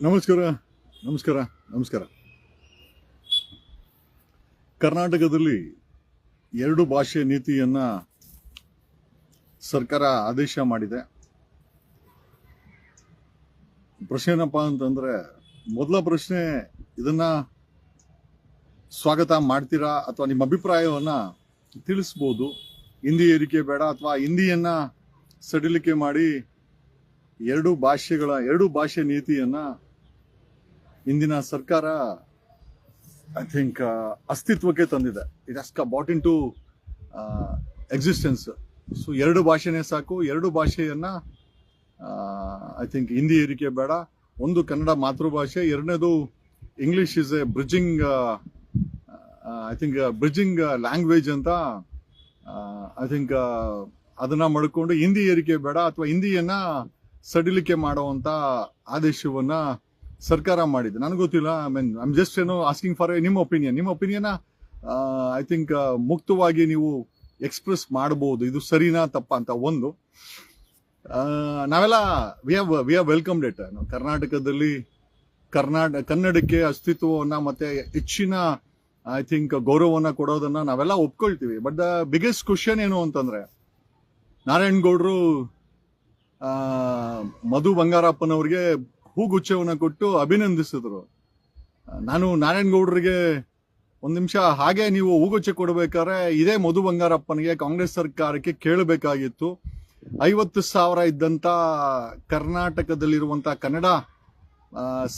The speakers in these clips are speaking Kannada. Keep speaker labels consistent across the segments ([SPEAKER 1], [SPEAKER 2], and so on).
[SPEAKER 1] ನಮಸ್ಕಾರ ನಮಸ್ಕಾರ ನಮಸ್ಕಾರ. ಕರ್ನಾಟಕದಲ್ಲಿ ಎರಡು ಭಾಷೆ ನೀತಿಯನ್ನ ಸರ್ಕಾರ ಆದೇಶ ಮಾಡಿದೆ. ಪ್ರಶ್ನೆ ಏನಪ್ಪಾ ಅಂತಂದ್ರೆ, ಮೊದಲ ಪ್ರಶ್ನೆ, ಇದನ್ನ ಸ್ವಾಗತ ಮಾಡ್ತೀರಾ ಅಥವಾ ನಿಮ್ಮ ಅಭಿಪ್ರಾಯವನ್ನ ತಿಳಿಸ್ಬೋದು. ಹಿಂದಿ ಏರಿಕೆ ಬೇಡ ಅಥವಾ ಹಿಂದಿಯನ್ನ ಸಡಿಲಿಕೆ ಮಾಡಿ ಎರಡು ಭಾಷೆ ನೀತಿಯನ್ನ ಇಂದಿನ ಸರ್ಕಾರ ಐ ಥಿಂಕ್ ಅಸ್ತಿತ್ವಕ್ಕೆ ತಂದಿದೆ. It has brought into existence. So ಎರಡು ಭಾಷೆನೇ ಸಾಕು. ಎರಡು ಭಾಷೆಯನ್ನ ಐ ಥಿಂಕ್ ಹಿಂದಿ ಏರಿಕೆ ಬೇಡ. ಒಂದು ಕನ್ನಡ ಮಾತೃಭಾಷೆ, ಎರಡನೇದು English is A bridging I think bridging language ಅಂತ ಐ ಥಿಂಕ್ ಅದನ್ನ ಮಾಡಿಕೊಂಡು ಹಿಂದಿ ಏರಿಕೆ ಬೇಡ ಅಥವಾ ಹಿಂದಿಯನ್ನ ಸಡಿಲಿಕೆ ಮಾಡುವಂತ ಆದೇಶವನ್ನ ಸರ್ಕಾರ ಮಾಡಿದೆ. ನನಗೆ ಗೊತ್ತಿಲ್ಲ. I am just asking for ನಿಮ್ಮ ಒಪಿನಿಯನ್ ಐ ಥಿಂಕ್ ಮುಕ್ತವಾಗಿ ನೀವು ಎಕ್ಸ್ಪ್ರೆಸ್ ಮಾಡಬಹುದು. ಇದು ಸರಿನಾ ತಪ್ಪಾ ಅಂತ. ಒಂದು, ನಾವೆಲ್ಲ ವಿ ಹ್ಯಾವ್ ವೆಲ್ಕಮ್ಡ್ ಇಟ್. ಕರ್ನಾಟಕದಲ್ಲಿ ಕನ್ನಡಕ್ಕೆ ಅಸ್ತಿತ್ವವನ್ನ ಮತ್ತೆ ಹೆಚ್ಚಿನ ಐ ಥಿಂಕ್ ಗೌರವವನ್ನ ಕೊಡೋದನ್ನ ನಾವೆಲ್ಲ ಒಪ್ಕೊಳ್ತೀವಿ. ಬಟ್ ದ ಬಿಗ್ಗೆಸ್ಟ್ ಕ್ವಶನ್ ಏನು ಅಂತಂದ್ರೆ, ನಾರಾಯಣಗೌಡರು ಮಧು ಬಂಗಾರಪ್ಪನವ್ರಿಗೆ ಹೂಗುಚ್ಛವನ್ನ ಕೊಟ್ಟು ಅಭಿನಂದಿಸಿದ್ರು. ನಾನು ನಾರಾಯಣಗೌಡರಿಗೆ ಒಂದ್ ನಿಮಿಷ, ಹಾಗೆ ನೀವು ಹೂಗುಚ್ಛ ಕೊಡಬೇಕಾದ್ರೆ ಇದೇ ಮಧು ಬಂಗಾರಪ್ಪನಿಗೆ ಕಾಂಗ್ರೆಸ್ ಸರ್ಕಾರಕ್ಕೆ ಕೇಳಬೇಕಾಗಿತ್ತು. 50,000 ಇದ್ದಂತ ಕರ್ನಾಟಕದಲ್ಲಿರುವಂತ ಕನ್ನಡ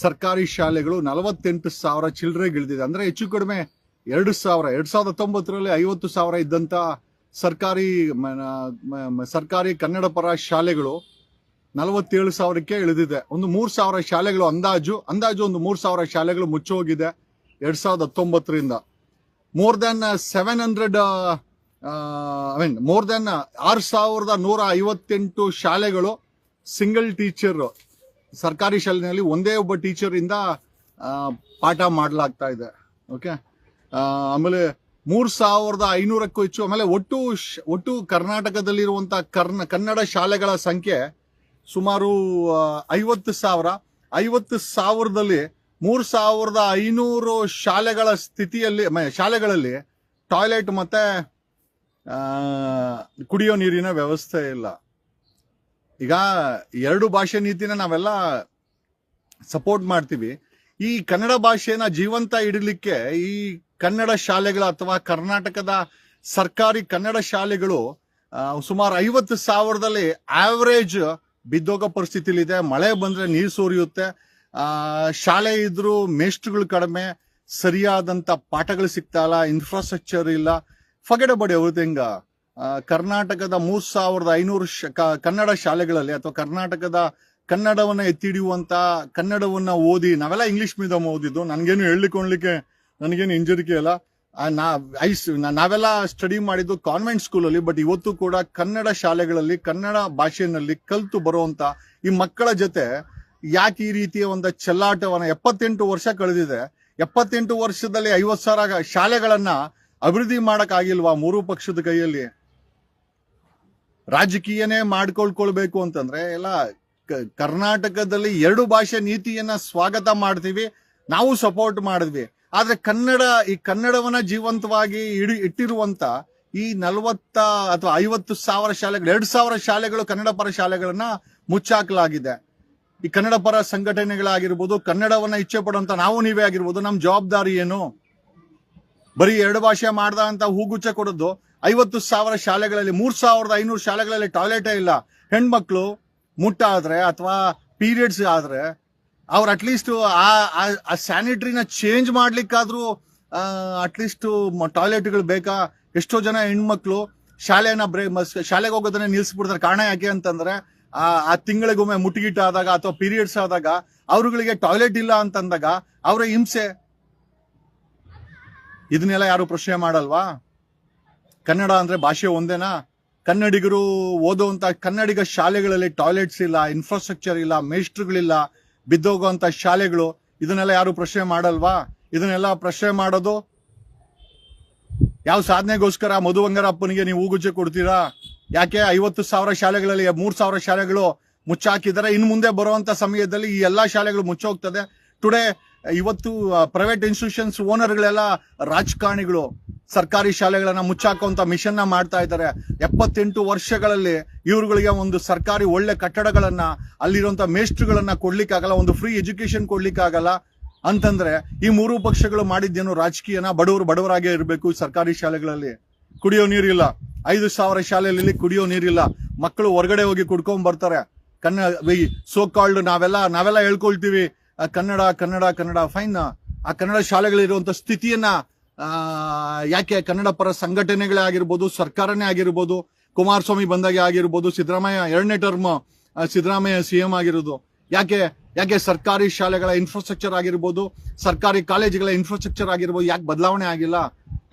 [SPEAKER 1] ಸರ್ಕಾರಿ ಶಾಲೆಗಳು 48,000 ಚಿಲ್ಲರೆಗಿಳಿದಿದೆ. ಅಂದ್ರೆ ಹೆಚ್ಚು ಕಡಿಮೆ 2019ರಲ್ಲಿ 50,000 ಇದ್ದಂತ ಸರ್ಕಾರಿ ಕನ್ನಡ ಪರ ಶಾಲೆಗಳು 47,000ಕ್ಕೆ ಇಳಿದಿದೆ. ಒಂದು 3,000 ಶಾಲೆಗಳು ಅಂದಾಜು ಒಂದು 3,000 ಶಾಲೆಗಳು ಮುಚ್ಚೋಗಿದೆ 2019ರಿಂದ. ಮೋರ್ ದೆನ್ 6,158 ಶಾಲೆಗಳು ಸಿಂಗಲ್ ಟೀಚರ್, ಸರ್ಕಾರಿ ಶಾಲೆಯಲ್ಲಿ ಒಂದೇ ಒಬ್ಬ ಟೀಚರ್ ಇಂದ ಪಾಠ ಮಾಡಲಾಗ್ತಾ ಇದೆ. ಓಕೆ, ಆಮೇಲೆ 3,500ಕ್ಕೂ ಹೆಚ್ಚು. ಆಮೇಲೆ ಒಟ್ಟು ಕರ್ನಾಟಕದಲ್ಲಿರುವಂತಹ ಕನ್ನಡ ಶಾಲೆಗಳ ಸಂಖ್ಯೆ ಸುಮಾರು 50,000. 50,000ದಲ್ಲಿ 3,500 ಶಾಲೆಗಳ ಶಾಲೆಗಳಲ್ಲಿ ಟಾಯ್ಲೆಟ್ ಮತ್ತೆ ಕುಡಿಯೋ ನೀರಿನ ವ್ಯವಸ್ಥೆ ಇಲ್ಲ. ಈಗ ಎರಡು ಭಾಷೆ ನೀತಿನ ನಾವೆಲ್ಲ ಸಪೋರ್ಟ್ ಮಾಡ್ತೀವಿ. ಈ ಕನ್ನಡ ಭಾಷೆನ ಜೀವಂತ ಇಡಲಿಕ್ಕೆ ಈ ಕನ್ನಡ ಶಾಲೆಗಳ ಅಥವಾ ಕರ್ನಾಟಕದ ಸರ್ಕಾರಿ ಕನ್ನಡ ಶಾಲೆಗಳು ಸುಮಾರು 50,000ದಲ್ಲಿ ಆವರೇಜ್ ಬಿದ್ದೋಗೋ ಪರಿಸ್ಥಿತಿಲಿದೆ. ಮಳೆ ಬಂದ್ರೆ ನೀರು ಸೋರಿಯುತ್ತೆ. ಶಾಲೆ ಇದ್ರು ಮೇಷ್ಟ್ರುಗಳು ಕಡಿಮೆ, ಸರಿಯಾದಂತ ಪಾಠಗಳು ಸಿಗ್ತಾ ಇಲ್ಲ, ಇನ್ಫ್ರಾಸ್ಟ್ರಕ್ಚರ್ ಇಲ್ಲ. Forget about everything. ಕರ್ನಾಟಕದ 3,500 ಕನ್ನಡ ಶಾಲೆಗಳಲ್ಲಿ ಅಥವಾ ಕರ್ನಾಟಕದ ಕನ್ನಡವನ್ನ ಎತ್ತಿ ಹಿಡಿಯುವಂತ, ಕನ್ನಡವನ್ನ ಓದಿ, ನಾವೆಲ್ಲ ಇಂಗ್ಲಿಷ್ ಮೀಡಿಯಂ ಓದಿದ್ದು, ನನಗೇನು ಇಂಜರಿಕೆ ಇಲ್ಲ. ನಾವೆಲ್ಲ ಸ್ಟಡಿ ಮಾಡಿದ್ದು ಕಾನ್ವೆಂಟ್ ಸ್ಕೂಲಲ್ಲಿ. ಬಟ್ ಇವತ್ತು ಕೂಡ ಕನ್ನಡ ಶಾಲೆಗಳಲ್ಲಿ ಕನ್ನಡ ಭಾಷೆಯಲ್ಲಿ ಕಲ್ತು ಬರುವಂತ ಈ ಮಕ್ಕಳ ಜೊತೆ ಯಾಕೆ ಈ ರೀತಿಯ ಒಂದು ಚೆಲ್ಲಾಟವನ್ನ 78 ವರ್ಷ ಕಳೆದಿದೆ. 78 ವರ್ಷದಲ್ಲಿ 50,000 ಶಾಲೆಗಳನ್ನ ಅಭಿವೃದ್ಧಿ ಮಾಡಕ್ ಆಗಿಲ್ವಾ ಮೂರು ಪಕ್ಷದ ಕೈಯಲ್ಲಿ? ರಾಜಕೀಯನೇ ಮಾಡ್ಕೊಳ್ಬೇಕು ಅಂತಂದ್ರೆ ಎಲ್ಲ ಕರ್ನಾಟಕದಲ್ಲಿ ಎರಡು ಭಾಷೆ ನೀತಿಯನ್ನ ಸ್ವಾಗತ ಮಾಡ್ತೀವಿ, ನಾವು ಸಪೋರ್ಟ್ ಮಾಡಿದ್ವಿ. ಆದ್ರೆ ಈ ಕನ್ನಡವನ್ನ ಜೀವಂತವಾಗಿ ಇಟ್ಟಿರುವಂತ ಈ 40 ಅಥವಾ 50,000 ಶಾಲೆಗಳು, 2,000 ಶಾಲೆಗಳು ಕನ್ನಡ ಪರ ಶಾಲೆಗಳನ್ನ ಮುಚ್ಚಾಕಲಾಗಿದೆ. ಈ ಕನ್ನಡ ಪರ ಸಂಘಟನೆಗಳಾಗಿರ್ಬೋದು, ಕನ್ನಡವನ್ನ ಇಚ್ಛೆ ಪಡುವಂತ ನಾವು ನೀವೇ ಆಗಿರ್ಬೋದು, ನಮ್ ಜವಾಬ್ದಾರಿ ಏನು? ಬರೀ ಎರಡು ಭಾಷೆ ಮಾಡ್ದ ಅಂತ ಹೂಗುಚ್ಚ ಕೊಡೋದು. 50,000 ಶಾಲೆಗಳಲ್ಲಿ 3,500 ಶಾಲೆಗಳಲ್ಲಿ ಟಾಯ್ಲೆಟೇ ಇಲ್ಲ. ಹೆಣ್ಮಕ್ಳು ಮುಟ್ಟಾದ್ರೆ ಅಥವಾ ಪೀರಿಯಡ್ಸ್ ಆದ್ರೆ ಅವ್ರು ಅಟ್ಲೀಸ್ಟ್ ಆ ಸ್ಯಾನಿಟರಿನ ಚೇಂಜ್ ಮಾಡ್ಲಿಕ್ಕಾದ್ರೂ ಅಟ್ಲೀಸ್ಟ್ ಟಾಯ್ಲೆಟ್ಗಳು ಬೇಕಾ? ಎಷ್ಟೋ ಜನ ಹೆಣ್ಮಕ್ಳು ಶಾಲೆಗೆ ಹೋಗೋದನ್ನೇ ನಿಲ್ಸ್ಬಿಡ್ತಾರೆ. ಕಾರಣ ಯಾಕೆ ಅಂತಂದ್ರೆ ಆ ತಿಂಗಳಿಗೊಮ್ಮೆ ಮುಟ್ಟಿಗಿಟ್ಟ ಆದಾಗ ಅಥವಾ ಪೀರಿಯಡ್ಸ್ ಆದಾಗ ಅವ್ರುಗಳಿಗೆ ಟಾಯ್ಲೆಟ್ ಇಲ್ಲ ಅಂತಂದಾಗ ಅವ್ರ ಹಿಂಸೆ. ಇದನ್ನೆಲ್ಲ ಯಾರು ಪ್ರಶ್ನೆ ಮಾಡಲ್ವಾ? ಕನ್ನಡ ಅಂದ್ರೆ ಭಾಷೆ ಒಂದೇನಾ? ಕನ್ನಡಿಗರು ಓದುವಂತ ಕನ್ನಡಿಗ ಶಾಲೆಗಳಲ್ಲಿ ಟಾಯ್ಲೆಟ್ಸ್ ಇಲ್ಲ, ಇನ್ಫ್ರಾಸ್ಟ್ರಕ್ಚರ್ ಇಲ್ಲ, ಮೇಷ್ಟ್ರುಗಳಿಲ್ಲ, ಬಿದ್ದೋಗುವಂತ ಶಾಲೆಗಳು. ಇದನ್ನೆಲ್ಲ ಯಾರು ಪ್ರಶ್ನೆ ಮಾಡಲ್ವಾ? ಇದನ್ನೆಲ್ಲ ಪ್ರಶ್ನೆ ಮಾಡೋದು ಯಾವ ಸಾಧನೆಗೋಸ್ಕರ ಮಧು ಬಂಗಾರಪ್ಪನಿಗೆ ನೀವು ಹೂಗುಚ್ಚೆ ಕೊಡ್ತೀರಾ? ಯಾಕೆ 50,000 ಶಾಲೆಗಳಲ್ಲಿ 3,000 ಶಾಲೆಗಳು ಮುಚ್ಚಾಕಿದ್ದಾರೆ. ಇನ್ನು ಮುಂದೆ ಬರುವಂತ ಸಮಯದಲ್ಲಿ ಈ ಎಲ್ಲಾ ಶಾಲೆಗಳು ಮುಚ್ಚೋಗ್ತದೆ. ಇವತ್ತು ಪ್ರೈವೇಟ್ ಇನ್ಸ್ಟಿಟ್ಯೂಷನ್ಸ್ ಓನರ್ಗಳೆಲ್ಲ ರಾಜಕಾರಣಿಗಳು ಸರ್ಕಾರಿ ಶಾಲೆಗಳನ್ನ ಮುಚ್ಚಾಕುವಂತ ಮಿಷನ್ ನ ಮಾಡ್ತಾ ಇದ್ದಾರೆ. 78 ವರ್ಷಗಳಲ್ಲಿ ಇವ್ರುಗಳಿಗೆ ಒಂದು ಸರ್ಕಾರಿ ಒಳ್ಳೆ ಕಟ್ಟಡಗಳನ್ನ, ಅಲ್ಲಿರುವಂತ ಮೇಸ್ಟ್ರುಗಳನ್ನ ಕೊಡ್ಲಿಕ್ಕಾಗಲ್ಲ, ಒಂದು ಫ್ರೀ ಎಜುಕೇಶನ್ ಕೊಡ್ಲಿಕ್ಕಾಗಲ್ಲ ಅಂತಂದ್ರೆ ಈ ಮೂರು ಪಕ್ಷಗಳು ಮಾಡಿದ್ದೇನು ರಾಜಕೀಯನ? ಬಡವರಾಗೇ ಇರಬೇಕು. ಸರ್ಕಾರಿ ಶಾಲೆಗಳಲ್ಲಿ ಕುಡಿಯೋ ನೀರಿಲ್ಲ, 5,000 ಶಾಲೆಯಲ್ಲಿ ಕುಡಿಯೋ ನೀರಿಲ್ಲ, ಮಕ್ಕಳು ಹೊರಗಡೆ ಹೋಗಿ ಕುಡ್ಕೊಂಡ್ ಬರ್ತಾರೆ. ಸೋ ಕಾಲ್ಡ್ ನಾವೆಲ್ಲ ಹೇಳ್ಕೊಳ್ತೀವಿ ಕನ್ನಡ ಕನ್ನಡ ಕನ್ನಡ, ಫೈನ್. ಆ ಕನ್ನಡ ಶಾಲೆಗಳಿರುವಂತ ಸ್ಥಿತಿಯನ್ನ ಯಾಕೆ ಕನ್ನಡ ಪರ ಸಂಘಟನೆಗಳೇ ಆಗಿರ್ಬೋದು, ಸರ್ಕಾರನೇ ಆಗಿರ್ಬೋದು, ಕುಮಾರಸ್ವಾಮಿ ಬಂದಾಗೆ ಆಗಿರ್ಬೋದು, ಸಿದ್ದರಾಮಯ್ಯ 2ನೇ ಟರ್ಮ್ ಸಿದ್ದರಾಮಯ್ಯ CM ಆಗಿರೋದು, ಯಾಕೆ ಸರ್ಕಾರಿ ಶಾಲೆಗಳ ಇನ್ಫ್ರಾಸ್ಟ್ರಕ್ಚರ್ ಆಗಿರ್ಬೋದು, ಸರ್ಕಾರಿ ಕಾಲೇಜುಗಳ ಇನ್ಫ್ರಾಸ್ಟ್ರಕ್ಚರ್ ಆಗಿರ್ಬೋದು ಯಾಕೆ ಬದಲಾವಣೆ ಆಗಿಲ್ಲ?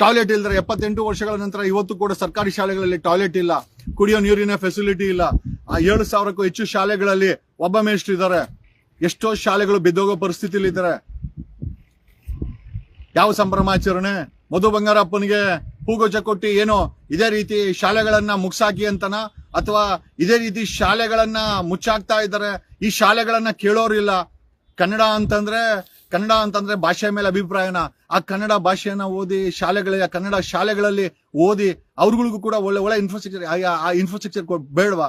[SPEAKER 1] ಟಾಯ್ಲೆಟ್ ಇಲ್ದ್ರೆ 78 ವರ್ಷಗಳ ನಂತರ ಇವತ್ತು ಕೂಡ ಸರ್ಕಾರಿ ಶಾಲೆಗಳಲ್ಲಿ ಟಾಯ್ಲೆಟ್ ಇಲ್ಲ, ಕುಡಿಯೋ ನೀರಿನ ಫೆಸಿಲಿಟಿ ಇಲ್ಲ. 7,000ಕ್ಕೂ ಹೆಚ್ಚು ಶಾಲೆಗಳಲ್ಲಿ ಒಬ್ಬ ಮೇಷ್ಟ್ರು ಇದ್ದಾರೆ. ಎಷ್ಟೋ ಶಾಲೆಗಳು ಬಿದ್ದೋಗೋ ಪರಿಸ್ಥಿತಿಲಿ ಇದ್ದಾರೆ. ಯಾವ ಸಂಭ್ರಮಾಚರಣೆ? ಮಧು ಬಂಗಾರಪ್ಪನಿಗೆ ಹೂಗುಚ್ಛ ಕೊಟ್ಟು ಏನೋ ಇದೇ ರೀತಿ ಶಾಲೆಗಳನ್ನ ಮುಗ್ಸಾಕಿ ಅಂತನ, ಅಥವಾ ಇದೇ ರೀತಿ ಶಾಲೆಗಳನ್ನ ಮುಚ್ಚಾಕ್ತಾ ಇದ್ದಾರೆ. ಈ ಶಾಲೆಗಳನ್ನ ಕೇಳೋರಿಲ್ಲ. ಕನ್ನಡ ಅಂತಂದ್ರೆ ಭಾಷೆ ಮೇಲೆ ಅಭಿಪ್ರಾಯನ, ಆ ಕನ್ನಡ ಭಾಷೆಯನ್ನ ಓದಿ ಕನ್ನಡ ಶಾಲೆಗಳಲ್ಲಿ ಓದಿ ಅವ್ರಗಳಿಗೂ ಕೂಡ ಒಳ್ಳೆ ಇನ್ಫ್ರಾಸ್ಟ್ರಕ್ಚರ್ ಬೇಡವಾ?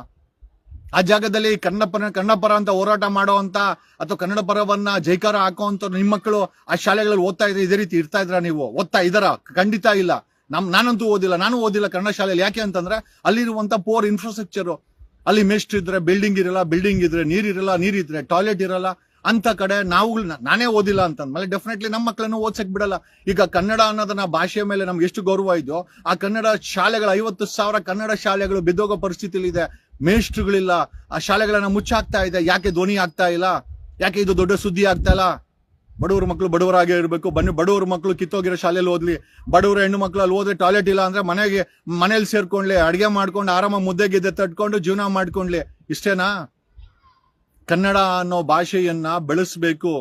[SPEAKER 1] ಆ ಜಾಗದಲ್ಲಿ ಕನ್ನಡ ಪರ ಅಂತ ಹೋರಾಟ ಮಾಡುವಂತ ಅಥವಾ ಕನ್ನಡ ಪರವನ್ನ ಜೈಕಾರ ಹಾಕುವಂತ ನಿಮ್ಮ ಮಕ್ಕಳು ಆ ಶಾಲೆಗಳಲ್ಲಿ ಓದ್ತಾ ಇದ್ರೆ ಇದೇ ರೀತಿ ಇರ್ತಾ ಇದ್ರ? ನೀವು ಓದ್ತಾ ಇದ್ದಾರ? ಖಂಡಿತ ಇಲ್ಲ. ನಾನಂತೂ ನಾನು ಓದಿಲ್ಲ ಕನ್ನಡ ಶಾಲೆಯಲ್ಲಿ. ಯಾಕೆ ಅಂತಂದ್ರೆ ಅಲ್ಲಿರುವಂತ ಪೋರ್ ಇನ್ಫ್ರಾಸ್ಟ್ರಕ್ಚರ್, ಅಲ್ಲಿ ಮೆಸ್ಟ್ ಇದ್ರೆ ಬಿಲ್ಡಿಂಗ್ ಇರಲ್ಲ, ಬಿಲ್ಡಿಂಗ್ ಇದ್ರೆ ನೀರಿದ್ರೆ ಟಾಯ್ಲೆಟ್ ಇರಲ್ಲ. ಅಂತ ಕಡೆ ನಾನೇ ಓದಿಲ್ಲ ಅಂತಂದ್ಮೇಲೆ ಡೆಫಿನೆಟ್ಲಿ ನಮ್ಮ ಮಕ್ಕಳನ್ನು ಓದ್ಸಕ್ ಬಿಡಲ್ಲ. ಈಗ ಕನ್ನಡ ಅನ್ನೋದನ್ನ ಭಾಷೆಯ ಮೇಲೆ ನಮ್ಗೆ ಎಷ್ಟು ಗೌರವ ಇದೆಯೋ, ಆ ಕನ್ನಡ ಶಾಲೆಗಳು 50,000 ಕನ್ನಡ ಶಾಲೆಗಳು ಬಿದ್ದೋಗೋ ಪರಿಸ್ಥಿತಿಲಿ ಇದೆ. ಮೇಷ್ಟ್ರುಗಳಿಲ್ಲ, ಆ ಶಾಲೆಗಳನ್ನ ಮುಚ್ಚಾಕ್ತಾ ಇದೆ. ಯಾಕೆ ಧ್ವನಿ ಆಗ್ತಾ ಇಲ್ಲ? ಯಾಕೆ ಇದು ದೊಡ್ಡ ಸುದ್ದಿ ಆಗ್ತಾ ಇಲ್ಲ? ಬಡವ್ರ ಮಕ್ಕಳು ಬಡವರಾಗೇ ಇರಬೇಕು. ಬಡವ್ರ ಮಕ್ಕಳು ಕಿತ್ತೋಗಿರೋ ಶಾಲೆಯಲ್ಲಿ ಓದ್ಲಿ. ಬಡವ್ರ ಹೆಣ್ಣು ಮಕ್ಕಳು ಅಲ್ಲಿ ಓದ್ರೆ ಟಾಯ್ಲೆಟ್ ಇಲ್ಲ ಅಂದ್ರೆ ಮನೇಲಿ ಸೇರ್ಕೊಂಡ್ಲಿ, ಅಡಿಗೆ ಮಾಡ್ಕೊಂಡು ಆರಾಮ ಮುದ್ದೆ ಗಿದ್ದೆ ತಟ್ಕೊಂಡು ಜೀವನ ಮಾಡ್ಕೊಂಡ್ಲಿ. ಇಷ್ಟೇನಾ? ಕನ್ನಡ ಅನ್ನೋ ಭಾಷೆಯನ್ನ ಬೆಳೆಸ್ಬೇಕು.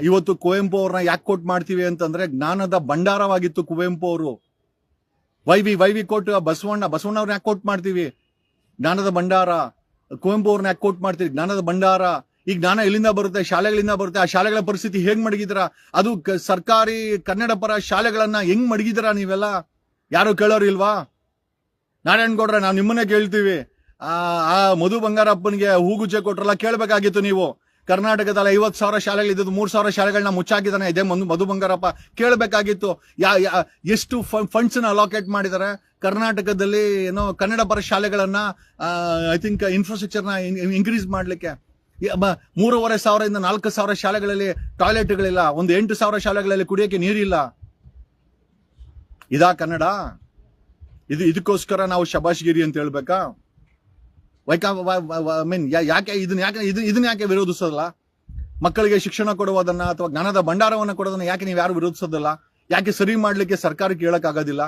[SPEAKER 1] ಇವತ್ತು ಕುವೆಂಪು ಅವ್ರನ್ನ ಯಾಕೆ ಕೋಟ್ ಮಾಡ್ತೀವಿ ಅಂತಂದ್ರೆ ಜ್ಞಾನದ ಭಂಡಾರವಾಗಿತ್ತು ಕುವೆಂಪು ಅವರು. ವೈವಿ ಕೋಟ್ ಬಸವಣ್ಣವ್ರನ್ನ ಯಾಕೆ ಕೋಟ್ ಮಾಡ್ತೀವಿ? ಜ್ಞಾನದ ಭಂಡಾರ. ಕುವೆಂಪು ಅವ್ರನ್ನ ಯಾಕೆ ಕೋಟ್ ಮಾಡ್ತೀವಿ? ಜ್ಞಾನದ ಭಂಡಾರ. ಈ ಜ್ಞಾನ ಎಲ್ಲಿಂದ ಬರುತ್ತೆ? ಶಾಲೆಗಳಿಂದ ಬರುತ್ತೆ. ಆ ಶಾಲೆಗಳ ಪರಿಸ್ಥಿತಿ ಹೇಗ್ ಮಡಗಿದ್ರ? ಅದು ಸರ್ಕಾರಿ ಕನ್ನಡ ಪರ ಶಾಲೆಗಳನ್ನ ಹೆಂಗ್ ಮಡಗಿದ್ರ ನೀವೆಲ್ಲ? ಯಾರು ಕೇಳೋರು ಇಲ್ವಾ? ನಾರಾಯಣಗೌಡ್ರ, ನಾವು ನಿಮ್ಮನ್ನೇ ಕೇಳ್ತೀವಿ. ಆ ಮಧು ಬಂಗಾರಪ್ಪನಿಗೆ ಹೂಗುಚ್ಛ ಕೊಟ್ರಲ್ಲ, ಕೇಳ್ಬೇಕಾಗಿತ್ತು ನೀವು. ಕರ್ನಾಟಕದಲ್ಲಿ 50,000 ಶಾಲೆಗಳಿದ್ದು 3,000 ಶಾಲೆಗಳನ್ನ ಮುಚ್ಚಾಕಿದಾನೆ ಇದೇ ಮಧು ಬಂಗಾರಪ್ಪ. ಕೇಳಬೇಕಾಗಿತ್ತು. ಎಷ್ಟು ಫಂಡ್ಸ್ ನ ಅಲೋಕೇಟ್ ಮಾಡಿದ್ದಾರೆ ಕರ್ನಾಟಕದಲ್ಲಿ ಏನೋ ಕನ್ನಡ ಪರ ಶಾಲೆಗಳನ್ನ, ಐ ಥಿಂಕ್ ಇನ್ಫ್ರಾಸ್ಟ್ರಕ್ಚರ್ ನ ಇನ್ಕ್ರೀಸ್ ಮಾಡ್ಲಿಕ್ಕೆ. 3,500 ಇಂದ 4,000 ಶಾಲೆಗಳಲ್ಲಿ ಟಾಯ್ಲೆಟ್ಗಳಿಲ್ಲ. ಒಂದು 8,000 ಶಾಲೆಗಳಲ್ಲಿ ಕುಡಿಯೋಕೆ ನೀರಿಲ್ಲ. ಇದಾ ಕನ್ನಡ? ಇದಕ್ಕೋಸ್ಕರ ನಾವು ಶಬಾಷ್ಗಿರಿ ಅಂತ ಹೇಳ್ಬೇಕಾ? ಇದನ್ನ ಯಾಕೆ ವಿರೋಧಿಸೋದಲ್ಲ? ಮಕ್ಕಳಿಗೆ ಶಿಕ್ಷಣ ಕೊಡುವುದನ್ನ ಅಥವಾ ಜ್ಞಾನದ ಭಂಡಾರವನ್ನ ಕೊಡೋದನ್ನ ಯಾಕೆ ನೀವು ಯಾರು ವಿರೋಧಿಸೋದಿಲ್ಲ? ಯಾಕೆ ಸರಿ ಮಾಡ್ಲಿಕ್ಕೆ ಸರ್ಕಾರಕ್ಕೆ ಹೇಳಕ್ ಆಗೋದಿಲ್ಲ?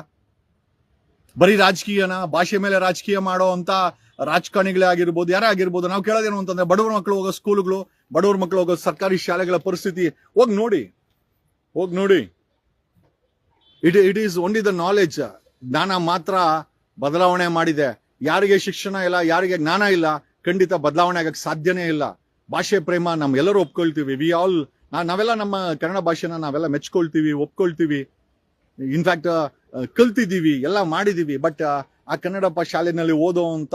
[SPEAKER 1] ಬರೀ ರಾಜಕೀಯನ, ಭಾಷೆ ಮೇಲೆ ರಾಜಕೀಯ ಮಾಡೋ ಅಂತ ರಾಜಕಾರಣಿಗಳೇ ಆಗಿರ್ಬೋದು, ಯಾರೇ ಆಗಿರ್ಬೋದು. ನಾವು ಕೇಳೋದೇನು ಅಂತಂದ್ರೆ ಬಡವ್ರ ಮಕ್ಕಳು ಹೋಗೋ ಸ್ಕೂಲ್ಗಳು, ಬಡವ್ರ ಮಕ್ಕಳು ಹೋಗೋ ಸರ್ಕಾರಿ ಶಾಲೆಗಳ ಪರಿಸ್ಥಿತಿ ಹೋಗಿ ನೋಡಿ. It is only the knowledge. ಜ್ಞಾನ ಮಾತ್ರ ಬದಲಾವಣೆ ಮಾಡಿದೆ. ಯಾರಿಗೆ ಶಿಕ್ಷಣ ಇಲ್ಲ, ಯಾರಿಗೆ ಜ್ಞಾನ ಇಲ್ಲ, ಖಂಡಿತ ಬದಲಾವಣೆ ಆಗಕ್ಕೆ ಸಾಧ್ಯನೇ ಇಲ್ಲ. ಭಾಷೆ ಪ್ರೇಮ ನಮ್ಗೆಲ್ಲರೂ ಒಪ್ಕೊಳ್ತೀವಿ. ನಾವೆಲ್ಲ ನಮ್ಮ ಕನ್ನಡ ಭಾಷೆನ ನಾವೆಲ್ಲ ಮೆಚ್ಕೊಳ್ತೀವಿ, ಒಪ್ಕೊಳ್ತೀವಿ. ಇನ್ಫ್ಯಾಕ್ಟ್ ಕಲ್ತಿದ್ದೀವಿ, ಎಲ್ಲ ಮಾಡಿದೀವಿ. ಬಟ್ ಆ ಕನ್ನಡ ಶಾಲೆನಲ್ಲಿ ಓದೋವಂತ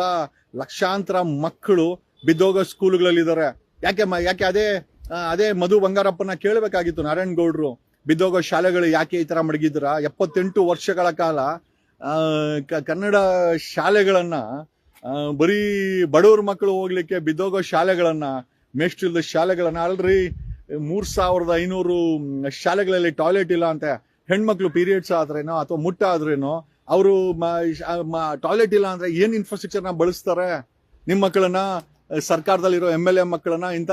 [SPEAKER 1] ಲಕ್ಷಾಂತರ ಮಕ್ಕಳು ಬಿದ್ದೋಗೋ ಸ್ಕೂಲ್ಗಳಲ್ಲಿದ್ದಾರೆ. ಯಾಕೆ ಅದೇ ಮಧು ಬಂಗಾರಪ್ಪನ ಕೇಳಬೇಕಾಗಿತ್ತು ನಾರಾಯಣಗೌಡ್ರು. ಬಿದ್ದೋಗೋ ಶಾಲೆಗಳು ಯಾಕೆ ಈ ತರ ಮಡಗಿದ್ರ? 78 ವರ್ಷಗಳ ಕಾಲ ಕನ್ನಡ ಶಾಲೆಗಳನ್ನ ಬರೀ ಬಡವ್ರ ಮಕ್ಕಳು ಹೋಗ್ಲಿಕ್ಕೆ ಬಿದ್ದೋಗೋ ಶಾಲೆಗಳನ್ನ, ಮೇಷ್ಟ್ರಿಲ್ದ ಶಾಲೆಗಳನ್ನ, ಅಲ್ರಿ 3,500 ಶಾಲೆಗಳಲ್ಲಿ ಟಾಯ್ಲೆಟ್ ಇಲ್ಲ ಅಂತ. ಹೆಣ್ಮಕ್ಳು ಪೀರಿಯಡ್ಸ್ ಆದ್ರೇನೋ ಅಥವಾ ಮುಟ್ಟ ಆದ್ರೇನೋ ಅವರು ಟಾಯ್ಲೆಟ್ ಇಲ್ಲ ಅಂದ್ರೆ ಏನ್ ಇನ್ಫ್ರಾಸ್ಟ್ರಕ್ಚರ್ ನ ಬಳಸ್ತಾರೆ? ನಿಮ್ ಮಕ್ಕಳನ್ನ, ಸರ್ಕಾರದಲ್ಲಿರೋ MLA ಮಕ್ಕಳನ್ನ ಇಂತ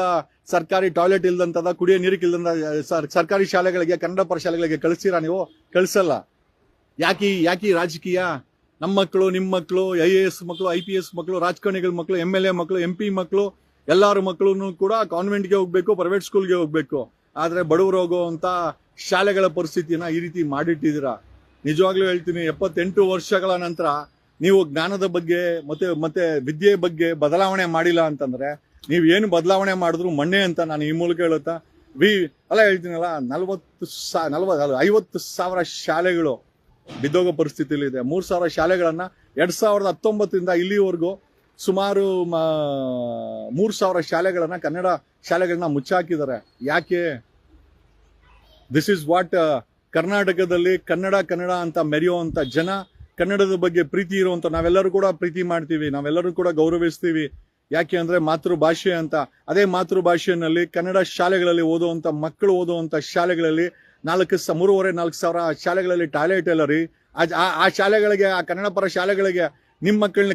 [SPEAKER 1] ಸರ್ಕಾರಿ ಟಾಯ್ಲೆಟ್ ಇಲ್ದಂತದ, ಕುಡಿಯೋ ನೀರಿಗೆ ಇಲ್ದಂತ ಸರ್ಕಾರಿ ಶಾಲೆಗಳಿಗೆ, ಕನ್ನಡ ಪರ ಶಾಲೆಗಳಿಗೆ ಕಳಿಸ್ತೀರಾ ನೀವು? ಕಳಿಸಲ್ಲ. ಯಾಕೆ ರಾಜಕೀಯ? ನಮ್ಮ ಮಕ್ಕಳು, ನಿಮ್ಮ ಮಕ್ಕಳು, IAS ಮಕ್ಕಳು, IPS ಮಕ್ಕಳು, ರಾಜಕಾರಣಿಗಳ ಮಕ್ಕಳು, MLA ಮಕ್ಕಳು, MP ಮಕ್ಕಳು, ಎಲ್ಲಾರ ಮಕ್ಕಳು ಕೂಡ ಕಾನ್ವೆಂಟ್ಗೆ ಹೋಗ್ಬೇಕು, ಪ್ರೈವೇಟ್ ಸ್ಕೂಲ್ಗೆ ಹೋಗ್ಬೇಕು. ಆದ್ರೆ ಬಡವರು ಹೋಗುವಂತ ಶಾಲೆಗಳ ಪರಿಸ್ಥಿತಿಯನ್ನ ಈ ರೀತಿ ಮಾಡಿಟ್ಟಿದ್ದೀರಾ. ನಿಜವಾಗ್ಲೂ ಹೇಳ್ತೀನಿ, 78 ವರ್ಷಗಳ ನಂತರ ನೀವು ಜ್ಞಾನದ ಬಗ್ಗೆ ಮತ್ತೆ ವಿದ್ಯೆ ಬಗ್ಗೆ ಬದಲಾವಣೆ ಮಾಡಿಲ್ಲ ಅಂತಂದ್ರೆ ನೀವು ಏನು ಬದಲಾವಣೆ ಮಾಡಿದ್ರು ಮಣ್ಣೆ ಅಂತ ನಾನು ಈ ಮೂಲಕ ಹೇಳುತ್ತಾ ಹೇಳ್ತೀನಲ್ಲ 50,000 ಶಾಲೆಗಳು ಬಿದ್ದೋಗೋ ಪರಿಸ್ಥಿತಿಯಲ್ಲಿ ಇದೆ. 3,000 ಶಾಲೆಗಳನ್ನ 2019 ಇಲ್ಲಿವರೆಗೂ ಸುಮಾರು 3,000 ಶಾಲೆಗಳನ್ನ ಕನ್ನಡ ಶಾಲೆಗಳನ್ನ ಮುಚ್ಚಾಕಿದ್ದಾರೆ. ಯಾಕೆ? ದಿಸ್ ಇಸ್ ವಾಟ್ ಕರ್ನಾಟಕದಲ್ಲಿ ಕನ್ನಡ ಅಂತ ಮೆರೆಯುವಂತ ಜನ, ಕನ್ನಡದ ಬಗ್ಗೆ ಪ್ರೀತಿ ಇರುವಂತ ನಾವೆಲ್ಲರೂ ಕೂಡ ಪ್ರೀತಿ ಮಾಡ್ತೀವಿ, ನಾವೆಲ್ಲರೂ ಕೂಡ ಗೌರವಿಸ್ತೀವಿ. ಯಾಕೆ ಅಂದ್ರೆ ಮಾತೃಭಾಷೆ ಅಂತ. ಅದೇ ಮಾತೃಭಾಷೆಯಲ್ಲಿ ಕನ್ನಡ ಶಾಲೆಗಳಲ್ಲಿ ಓದುವಂತ ಮಕ್ಕಳು ಓದುವಂತ ಶಾಲೆಗಳಲ್ಲಿ 3,500-4,000 ಶಾಲೆಗಳಲ್ಲಿ ಟಾಯ್ಲೆಟ್ ಇಲ್ಲ ರೀ. ಆ ಶಾಲೆಗಳಿಗೆ, ಆ ಕನ್ನಡ ಪರ ಶಾಲೆಗಳಿಗೆ ನಿಮ್ ಮಕ್ಕಳನ್ನ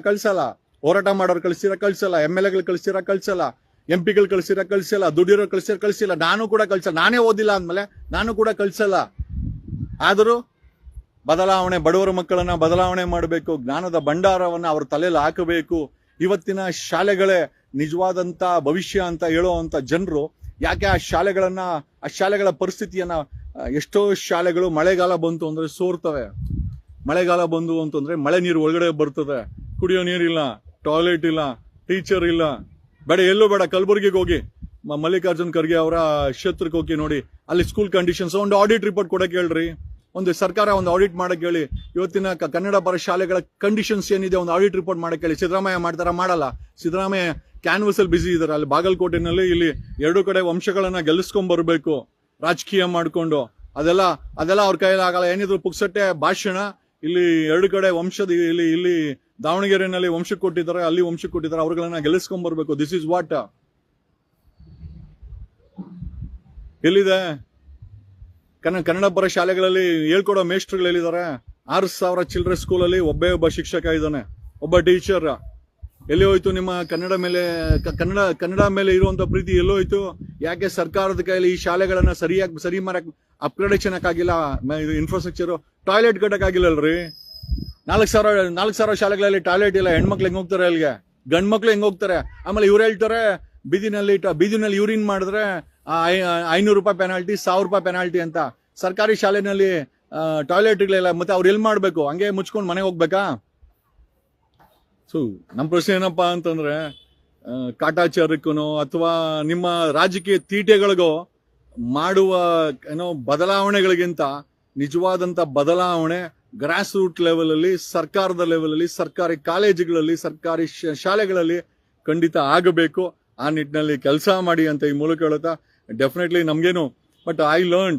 [SPEAKER 1] ಕಳ್ಸಲ್ಲ. ಹೋರಾಟ ಮಾಡೋರು ಕಳ್ಸಲ್ಲ, MLAಗಳು ಕಳ್ಸಲ್ಲ, MP ಗಳು ಕಳ್ಸಲ್ಲ, ದುಡ್ಡಿರೋ ಕಳ್ಸಿಲ್ಲ. ನಾನು ಕೂಡ ಕಳ್ಸಲ್ಲ. ನಾನೇ ಓದಿಲ್ಲ ಅಂದ್ಮೇಲೆ ನಾನು ಕೂಡ ಕಳ್ಸಲ್ಲ. ಆದರೂ ಬದಲಾವಣೆ, ಬಡವರ ಮಕ್ಕಳನ್ನ ಬದಲಾವಣೆ ಮಾಡಬೇಕು, ಜ್ಞಾನದ ಭಂಡಾರವನ್ನ ಅವ್ರ ತಲೆಯಲ್ಲಿ ಹಾಕಬೇಕು. ಇವತ್ತಿನ ಶಾಲೆಗಳೇ ನಿಜವಾದಂತ ಭವಿಷ್ಯ ಅಂತ ಹೇಳುವಂತ ಜನರು ಯಾಕೆ ಆ ಶಾಲೆಗಳ ಪರಿಸ್ಥಿತಿಯನ್ನ, ಎಷ್ಟೋ ಶಾಲೆಗಳು ಮಳೆಗಾಲ ಬಂತು ಅಂದ್ರೆ ಸೋರ್ತವೆ. ಮಳೆಗಾಲ ಬಂದು ಅಂತಂದ್ರೆ ಮಳೆ ನೀರು ಒಳಗಡೆ ಬರ್ತದೆ, ಕುಡಿಯೋ ನೀರಿಲ್ಲ, ಟಾಯ್ಲೆಟ್ ಇಲ್ಲ, ಟೀಚರ್ ಇಲ್ಲ. ಎಲ್ಲೂ ಬೇಡ, ಕಲಬುರಗಿಗೆ ಹೋಗಿ, ಮಲ್ಲಿಕಾರ್ಜುನ್ ಖರ್ಗೆ ಅವರ ಕ್ಷೇತ್ರಕ್ಕೆ ಹೋಗಿ ನೋಡಿ, ಅಲ್ಲಿ ಸ್ಕೂಲ್ ಕಂಡೀಷನ್ಸ್ ಒಂದು ಆಡಿಟ್ ರಿಪೋರ್ಟ್ ಕೊಡಕ್ಕೆ ಹೇಳ್ರಿ. ಸರ್ಕಾರ ಒಂದು ಆಡಿಟ್ ಮಾಡಕ್ಕೆ ಹೇಳಿ. ಇವತ್ತಿನ ಕನ್ನಡ ಪರ ಶಾಲೆಗಳ ಕಂಡೀಷನ್ಸ್ ಏನಿದೆ ಒಂದು ಆಡಿಟ್ ರಿಪೋರ್ಟ್ ಮಾಡಕ್ಕೆ ಹೇಳಿ. ಸಿದ್ದರಾಮಯ್ಯ ಮಾಡಲ್ಲ. ಸಿದ್ದರಾಮಯ್ಯ ಕ್ಯಾನ್ವಸ್ ಅಲ್ಲಿ ಬಿಸಿ ಇದಾರೆ. ಅಲ್ಲಿ ಬಾಗಲಕೋಟೆನಲ್ಲಿ ಇಲ್ಲಿ 2 ಕಡೆ ವಂಶಗಳನ್ನ ಗೆಲ್ಲಿಸ್ಕೊಂಡ್ ಬರ್ಬೇಕು ರಾಜಕೀಯ ಮಾಡ್ಕೊಂಡು. ಅದೆಲ್ಲ ಅವ್ರ ಕೈಯಲ್ಲಿ ಆಗಲ್ಲ. ಏನಿದ್ರು ಪುಕ್ಸಟ್ಟೆ ಭಾಷಣ. ಇಲ್ಲಿ 2 ಕಡೆ ವಂಶದ, ಇಲ್ಲಿ ದಾವಣಗೆರೆನಲ್ಲಿ ವಂಶಕ್ಕೆ ಕೊಟ್ಟಿದ್ದಾರೆ, ಅಲ್ಲಿ ವಂಶಕ್ಕೆ ಕೊಟ್ಟಿದ್ದಾರೆ. ಅವ್ರಗಳನ್ನ ಗೆಲ್ಲಿಸ್ಕೊಂಡ್ ಬರ್ಬೇಕು. This is what. ಎಲ್ಲಿದೆ ಕನ್ನಡ ಪರ ಶಾಲೆಗಳಲ್ಲಿ ಹೇಳ್ಕೊಡೋ ಮೇಸ್ಟ್ರುಗಳು ಎಲ್ಲಿದ್ದಾರೆ? 6,000 ಚಿಲ್ಡ್ರನ್ ಸ್ಕೂಲಲ್ಲಿ ಒಬ್ಬ ಶಿಕ್ಷಕ ಇದ್ದಾನೆ, ಒಬ್ಬ ಟೀಚರ್. ಎಲ್ಲಿ ಹೋಯ್ತು ನಿಮ್ಮ ಕನ್ನಡ ಮೇಲೆ ಇರುವಂತ ಪ್ರೀತಿ? ಎಲ್ಲೋ ಹೋಯ್ತು? ಯಾಕೆ ಸರ್ಕಾರದ ಕೈಯಲ್ಲಿ ಈ ಶಾಲೆಗಳನ್ನ ಸರಿ ಮಾಡಕ್ ಅಪ್ಗ್ರೇಡೇಷನ್ ಆಗಿಲ್ಲ? ಇನ್ಫ್ರಾಸ್ಟ್ರಕ್ಚರ್, ಟಾಯ್ಲೆಟ್ ಕಟ್ಟಕ್ ಆಗಿಲ್ಲಲ್ರಿ. 4,000 ಶಾಲೆಗಳಲ್ಲಿ ಟಾಯ್ಲೆಟ್ ಇಲ್ಲ. ಹೆಣ್ಮಕ್ಳು ಹೆಂಗ್ ಹೋಗ್ತಾರೆ ಅಲ್ಲಿಗೆ? ಗಂಡ್ ಮಕ್ಳು ಹೆಂಗ್ ಹೋಗ್ತಾರೆ? ಆಮೇಲೆ ಇವ್ರು ಹೇಳ್ತಾರೆ ಬೀದಿನಲ್ಲಿ ಯೂರಿನ್ ಮಾಡಿದ್ರೆ 500 ರೂಪಾಯಿ ಪೆನಾಲ್ಟಿ, 1,000 ರೂಪಾಯಿ ಪೆನಾಲ್ಟಿ ಅಂತ. ಸರ್ಕಾರಿ ಶಾಲೆನಲ್ಲಿ ಟಾಯ್ಲೆಟ್ಗಳಿಲ್ಲ, ಮತ್ತೆ ಅವ್ರು ಎಲ್ಲಿ ಮಾಡ್ಬೇಕು? ಹಂಗೆ ಮುಚ್ಕೊಂಡು ಮನೆಗೆ ಹೋಗ್ಬೇಕಾ? ಸೊ ನಮ್ಮ ಪ್ರಶ್ನೆ ಏನಪ್ಪಾ ಅಂತಂದ್ರೆ, ಕಾಟಾಚಾರಕ್ಕೂ ಅಥವಾ ನಿಮ್ಮ ರಾಜಕೀಯ ತೀಟೆಗಳಿಗೋ ಮಾಡುವ ಬದಲಾವಣೆಗಳಿಗಿಂತ ನಿಜವಾದಂತ ಬದಲಾವಣೆ ಗ್ರಾಸ್ ರೂಟ್ ಲೆವೆಲ್ ಅಲ್ಲಿ, ಸರ್ಕಾರದ ಲೆವೆಲ್ ಅಲ್ಲಿ, ಸರ್ಕಾರಿ ಕಾಲೇಜುಗಳಲ್ಲಿ, ಸರ್ಕಾರಿ ಶಾಲೆಗಳಲ್ಲಿ ಖಂಡಿತ ಆಗಬೇಕು. ಆ ನಿಟ್ಟಿನಲ್ಲಿ ಕೆಲಸ ಮಾಡಿ ಅಂತ ಈ ಮೂಲಕ ಹೇಳುತ್ತಾ, ಡೆಫಿನೆಟ್ಲಿ ನಮ್ಗೇನು, but I learn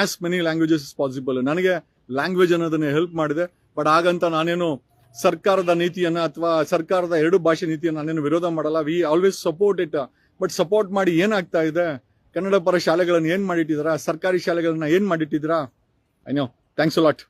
[SPEAKER 1] as many languages is possible. ನನಗೆ ಲ್ಯಾಂಗ್ವೇಜ್ ಅನ್ನೋದನ್ನ ಹೆಲ್ಪ್ ಮಾಡಿದೆ. ಬಟ್ ಹಾಗಂತ ನಾನೇನು ಸರ್ಕಾರದ ನೀತಿಯನ್ನ ಅಥವಾ ಸರ್ಕಾರದ 2 ಭಾಷೆ ನೀತಿಯನ್ನ ನಾನೇನು ವಿರೋಧ ಮಾಡಲ್ಲ. We always support it. But support ಮಾಡಿ ಏನಾಗ್ತಾ ಇದೆ? ಕನ್ನಡ ಪರ ಶಾಲೆಗಳನ್ನ ಏನ್ ಮಾಡಿಟ್ಟಿದ್ದೀರಾ? ಸರ್ಕಾರಿ ಶಾಲೆಗಳನ್ನ ಏನ್ ಮಾಡಿಟ್ಟಿದ್ದೀರಾ? I know. Thanks a lot.